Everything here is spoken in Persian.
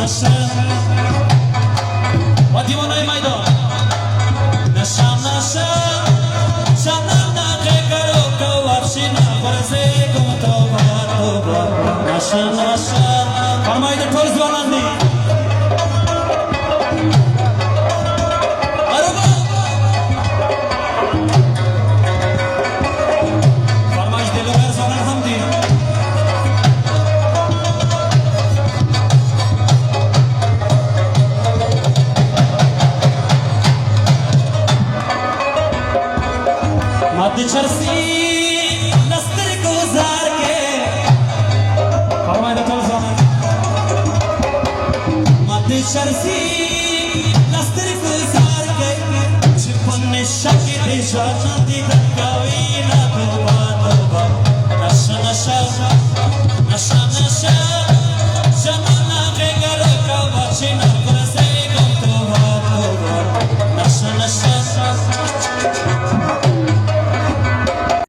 نشه و دیوانای میدان نشم نشه شنم نقه کرو که ورشی نبرزه کم توبه نشه نشه فرمایده طول زوانندی चरसी नस्तर गुजार के फरमाइए तो ज़माना मध्य चरसी नस्तर गुजार के छिपन शक्ति निशाना